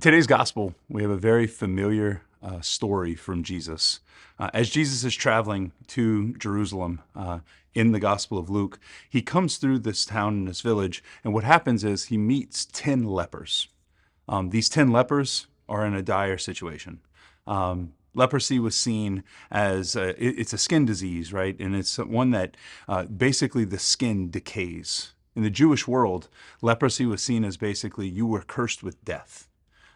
In today's gospel, we have a very familiar story from Jesus. As Jesus is traveling to Jerusalem in the Gospel of Luke, he comes through this town and this village, and what happens is he meets 10 lepers. These 10 lepers are in a dire situation. Leprosy was seen as it's a skin disease, right? And it's one that basically the skin decays. In the Jewish world, leprosy was seen as basically you were cursed with death.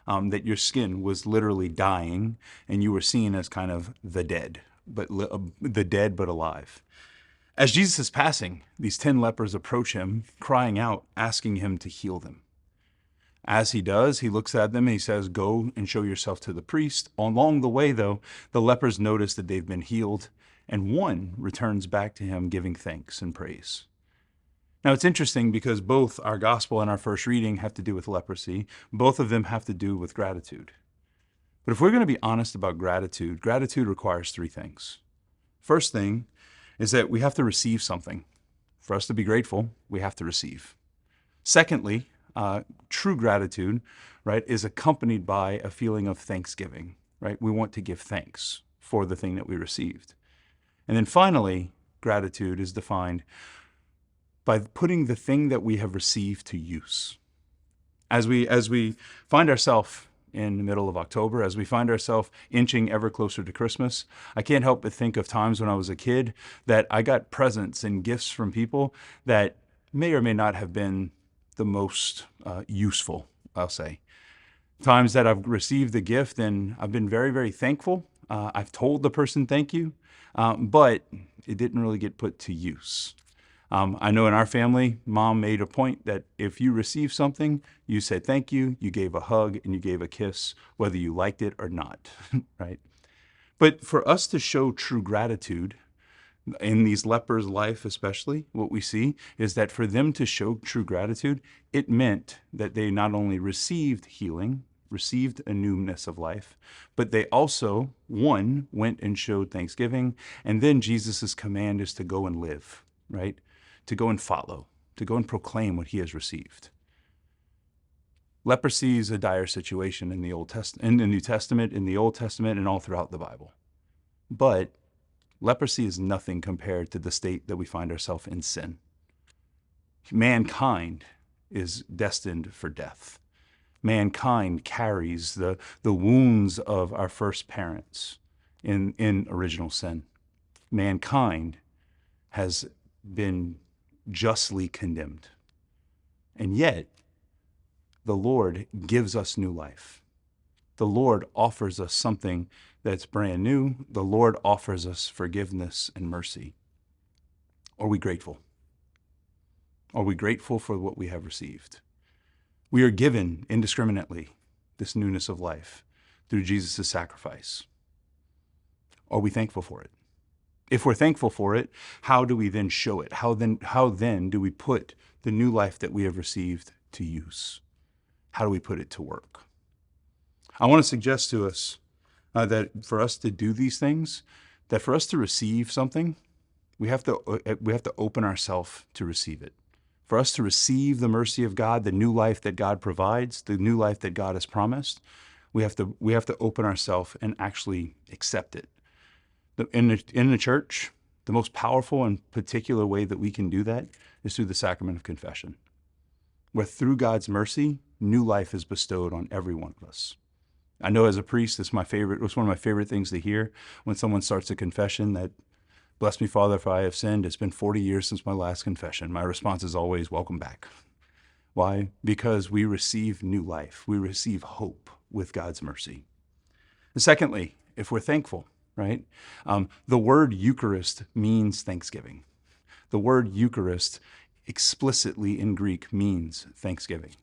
That your skin was literally dying, and you were seen as kind of the dead, but alive. As Jesus is passing, these 10 lepers approach him, crying out, asking him to heal them. As he does, he looks at them and he says, "Go and show yourself to the priest." Along the way, though, the lepers notice that they've been healed, and one returns back to him giving thanks and praise. Now, it's interesting because both our gospel and our first reading have to do with leprosy. Both of them have to do with gratitude. But if we're going to be honest about gratitude, gratitude requires three things. First thing is that we have to receive something. For us to be grateful, we have to receive. Secondly, true gratitude, right, is accompanied by a feeling of thanksgiving, right? We want to give thanks for the thing that we received. And then finally, gratitude is defined by putting the thing that we have received to use. As we find ourselves in the middle of October, as we find ourselves inching ever closer to Christmas, I can't help but think of times when I was a kid that I got presents and gifts from people that may or may not have been the most useful, I'll say. Times that I've received the gift and I've been very, very thankful. I've told the person thank you, but it didn't really get put to use. I know in our family, Mom made a point that if you received something, you said thank you, you gave a hug, and you gave a kiss, whether you liked it or not, right? But for us to show true gratitude, in these lepers' life especially, what we see is that for them to show true gratitude, it meant that they not only received healing, received a newness of life, but they also, one, went and showed thanksgiving, and then Jesus' command is to go and live, right? To go and follow, to go and proclaim what he has received. Leprosy is a dire situation in the New Testament, in the Old Testament, and all throughout the Bible. But leprosy is nothing compared to the state that we find ourselves in sin. Mankind is destined for death. Mankind carries the wounds of our first parents in original sin. Mankind has been justly condemned. And yet, the Lord gives us new life. The Lord offers us something that's brand new. The Lord offers us forgiveness and mercy. Are we grateful? Are we grateful for what we have received? We are given indiscriminately this newness of life through Jesus' sacrifice. Are we thankful for it? If we're thankful for it, how do we then show it? How then do we put the new life that we have received to use? How do we put it to work? I want to suggest to us that for us to do these things, that for us to receive something, we have to open ourselves to receive it. For us to receive the mercy of God, the new life that God provides, the new life that God has promised, we have to open ourselves and actually accept it. In the church, the most powerful and particular way that we can do that is through the sacrament of confession, where through God's mercy, new life is bestowed on every one of us. I know as a priest, it's one of my favorite things to hear when someone starts a confession that, "Bless me, Father, if I have sinned. It's been 40 years since my last confession." My response is always, "Welcome back." Why? Because we receive new life. We receive hope with God's mercy. And secondly, if we're thankful, right? The word Eucharist means thanksgiving. The word Eucharist explicitly in Greek means thanksgiving.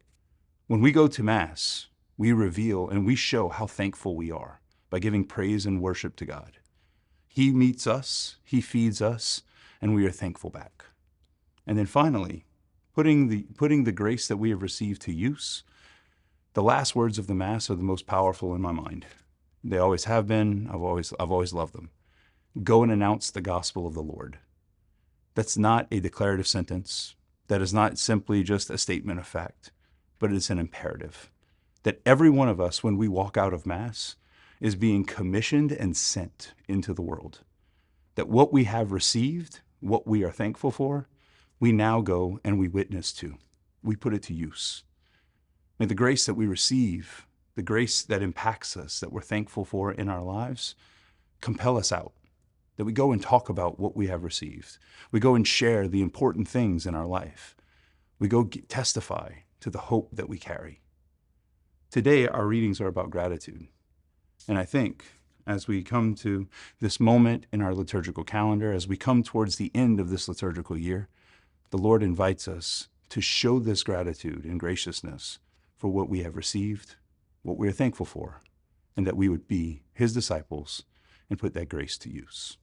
When we go to Mass, we reveal and we show how thankful we are by giving praise and worship to God. He meets us, he feeds us, and we are thankful back. And then finally, putting the grace that we have received to use, the last words of the Mass are the most powerful in my mind. They always have been. I've always loved them. Go and announce the gospel of the Lord. That's not a declarative sentence. That is not simply just a statement of fact, but it's an imperative. that every one of us, when we walk out of Mass, is being commissioned and sent into the world. That what we have received, what we are thankful for, we now go and we witness to. We put it to use. May the grace that we receive, the grace that impacts us, that we're thankful for in our lives, compel us out. That we go and talk about what we have received. We go and share the important things in our life. We go testify to the hope that we carry. Today, our readings are about gratitude. And I think as we come to this moment in our liturgical calendar, as we come towards the end of this liturgical year, the Lord invites us to show this gratitude and graciousness for what we have received, what we are thankful for, and that we would be his disciples and put that grace to use.